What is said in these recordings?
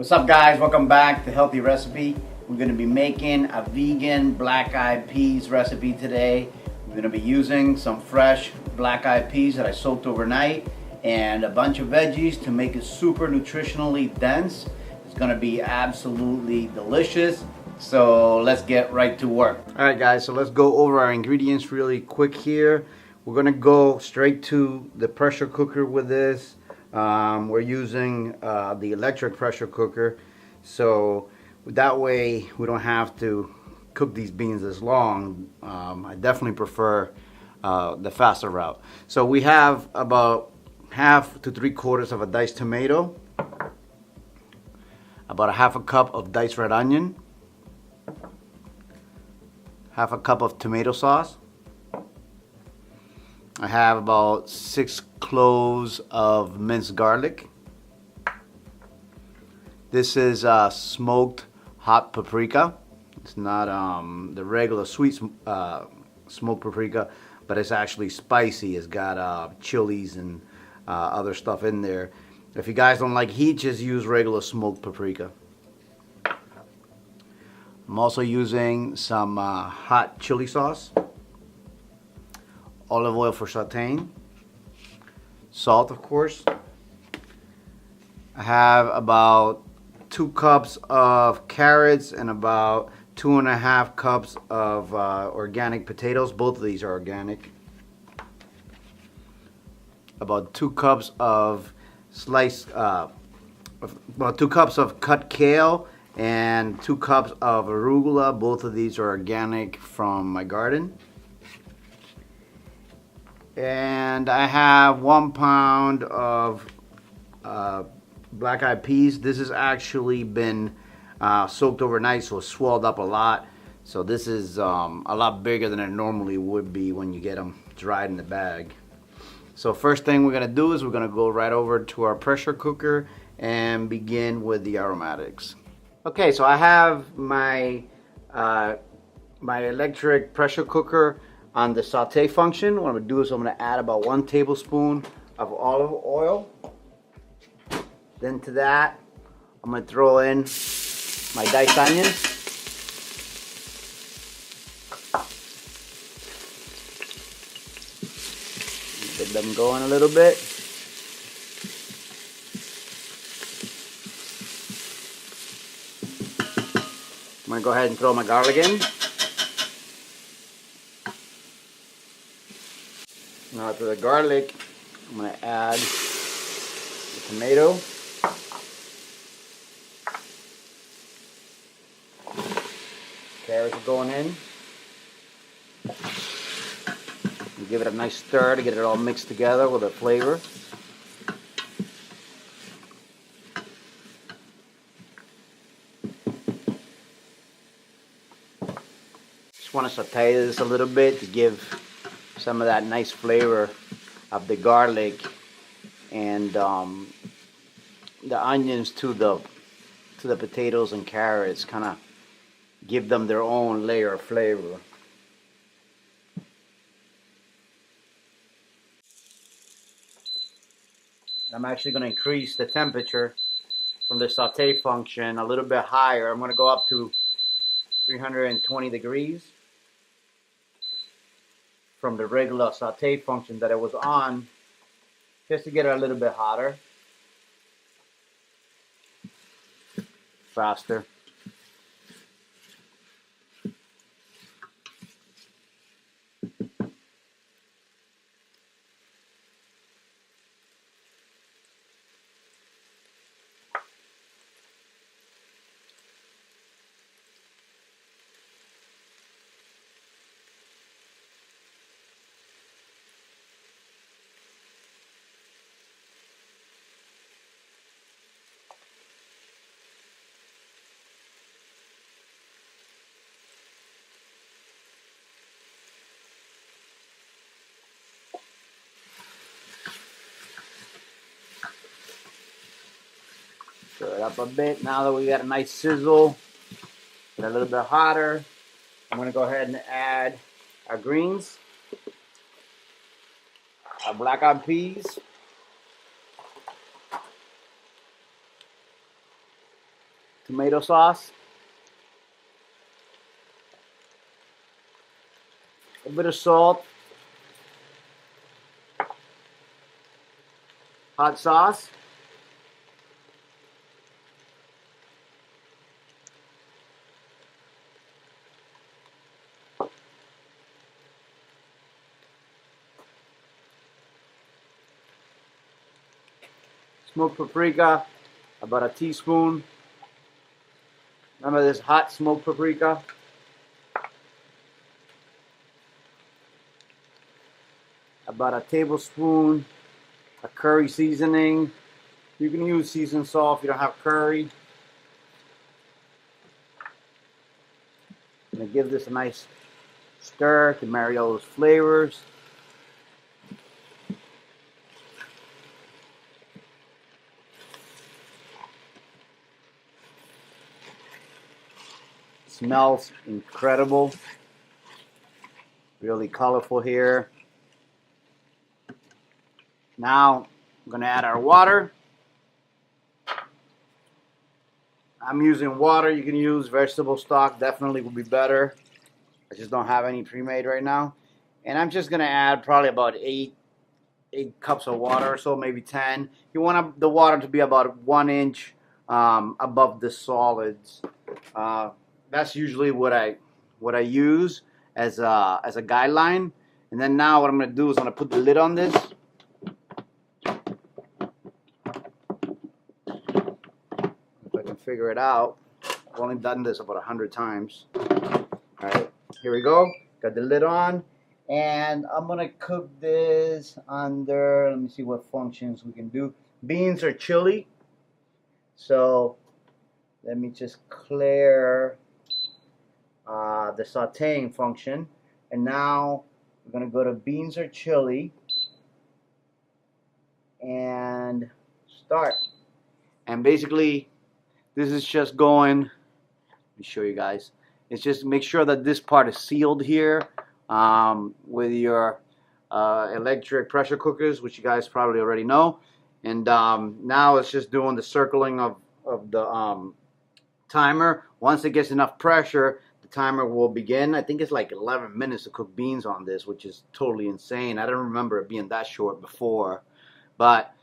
What's up, guys? Welcome back to Healthy Recipe. We're going to be making a vegan black-eyed peas recipe today. We're going to be using some fresh black-eyed peas that I soaked overnight and a bunch of veggies to make it super nutritionally dense. It's going to be absolutely delicious. So let's get right to work. Alright guys, so let's go over our ingredients really quick here. We're going to go straight to the pressure cooker with this. We're using the electric pressure cooker, so that way we don't have to cook these beans as long. I definitely prefer the faster route. So we have about 1/2 to 3/4 of a diced tomato, about 1/2 cup of diced red onion, 1/2 cup of tomato sauce. I have about 6 cloves of minced garlic. This is smoked hot paprika. It's not the regular sweet smoked paprika, but it's actually spicy. It's got chilies and other stuff in there. If you guys don't like heat, just use regular smoked paprika. I'm also using some hot chili sauce, olive oil for sauteing, salt of course. I have about 2 cups of carrots and about 2.5 cups of organic potatoes. Both of these are organic. About 2 cups of about 2 cups of cut kale and 2 cups of arugula. Both of these are organic from my garden. And I have 1 pound of black-eyed peas. This has actually been soaked overnight, so it's swelled up a lot. So this is a lot bigger than it normally would be when you get them dried in the bag. So first thing we're gonna do is we're gonna go right over to our pressure cooker and begin with the aromatics. Okay, so I have my my electric pressure cooker on the saute function. What I'm going to do is I'm going to add about 1 tablespoon of olive oil. Then to that, I'm going to throw in my diced onions. Get them going a little bit. I'm going to go ahead and throw my garlic in. Now to the garlic, I'm going to add the tomato, carrots are going in, and give it a nice stir to get it all mixed together with the flavor. Just want to saute this a little bit to give some of that nice flavor of the garlic and the onions to the potatoes and carrots, kind of give them their own layer of flavor. I'm actually going to increase the temperature from the saute function a little bit higher. I'm going to go up to 320 degrees. From the regular saute function that it was on, just to get it a little bit hotter, faster. Stir it up a bit. Now that we got a nice sizzle, get a little bit hotter, I'm going to go ahead and add our greens, our black-eyed peas, tomato sauce, a bit of salt, hot sauce, smoked paprika, about a teaspoon. Remember this hot smoked paprika? About a tablespoon of curry seasoning. You can use seasoned salt if you don't have curry. I'm going to give this a nice stir to marry all those flavors. Smells incredible. Really colorful here. Now I'm going to add our water. I'm using water. You can use vegetable stock. Definitely would be better. I just don't have any pre-made right now. And I'm just going to add probably about 8 cups of water or so, maybe 10. You want the water to be about 1 inch above the solids. That's usually what I use as a guideline. And then now what I'm going to do is I'm going to put the lid on this. If I can figure it out. I've only done this about 100 times. Alright, here we go. Got the lid on. And I'm going to cook this under, let me see what functions we can do. Beans or chili. So let me just clear the sauteing function. And now we're going to go to beans or chili and start. And basically this is just going, let me show you guys. It's just make sure that this part is sealed here with your electric pressure cookers, which you guys probably already know. And now it's just doing the circling of the timer. Once it gets enough pressure, the timer will begin. I think it's like 11 minutes to cook beans on this, which is totally insane. I don't remember it being that short before. But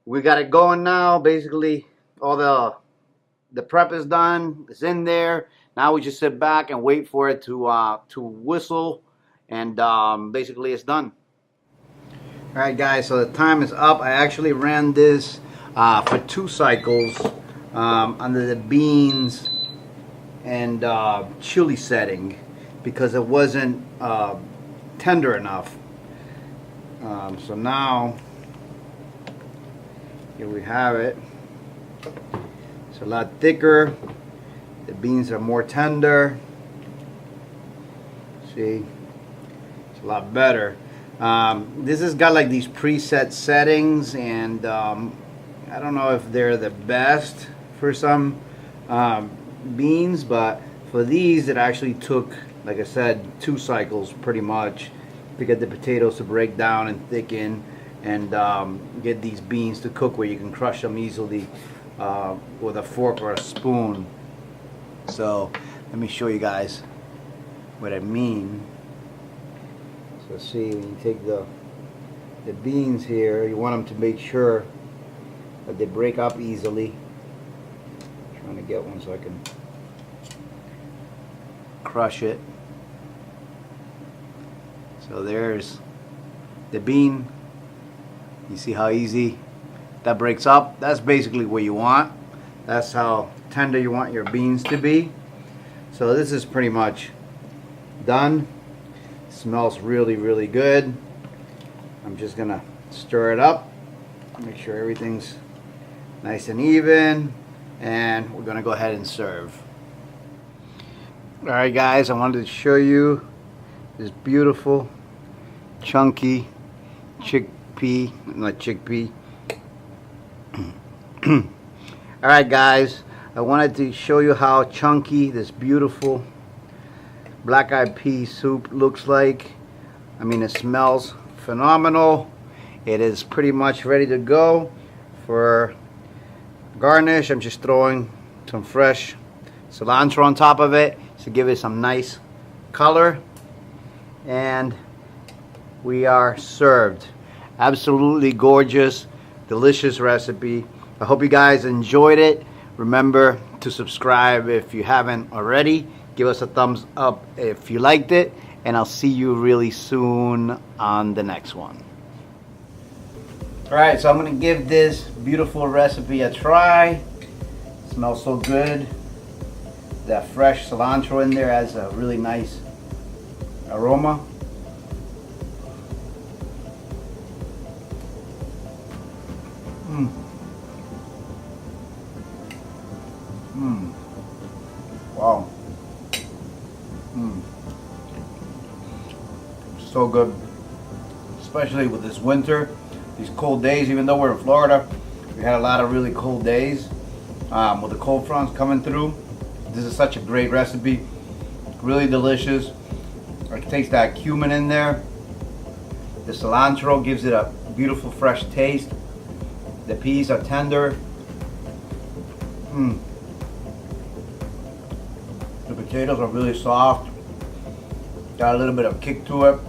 we got it going now. Basically, all the prep is done. It's in there. Now we just sit back and wait for it to whistle, and basically it's done. All right, guys. So the time is up. I actually ran this for 2 cycles under the beans and chili setting because it wasn't tender enough. So now here we have it. It's a lot thicker. The beans are more tender. See, it's a lot better. This has got like these preset settings, and I don't know if they're the best for some beans, but for these it actually took, like I said, 2 cycles pretty much to get the potatoes to break down and thicken and get these beans to cook where you can crush them easily with a fork or a spoon. So let me show you guys what I mean. So see, when you take the beans here, you want them to make sure that they break up easily. I'm trying to get one so I can crush it. So there's the bean. You see how easy that breaks up? That's basically what you want. That's how tender you want your beans to be. So this is pretty much done. Smells really, really good. I'm just gonna stir it up, make sure everything's nice and even, and we're gonna go ahead and serve. Alright guys, I wanted to show you this beautiful chunky chickpea. Alright guys, I wanted to show you how chunky this beautiful black-eyed pea soup looks like. I mean, it smells phenomenal. It is pretty much ready to go for garnish. I'm just throwing some fresh cilantro on top of it to give it some nice color, and we are served. Absolutely gorgeous, delicious recipe. I hope you guys enjoyed it. Remember to subscribe if you haven't already. Give us a thumbs up if you liked it, and I'll see you really soon on the next one. Alright, so I'm going to give this beautiful recipe a try. It smells so good. That fresh cilantro in there has a really nice aroma. Wow. So good. Especially with this winter, these cold days. Even though we're in Florida, we had a lot of really cold days with the cold fronts coming through. This is such a great recipe. Really delicious. I can taste that cumin in there. The cilantro gives it a beautiful fresh taste. The peas are tender. The potatoes are really soft. Got a little bit of kick to it.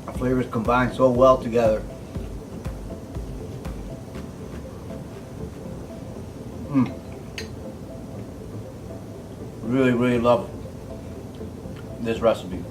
The flavors combine so well together. Really, really love this recipe.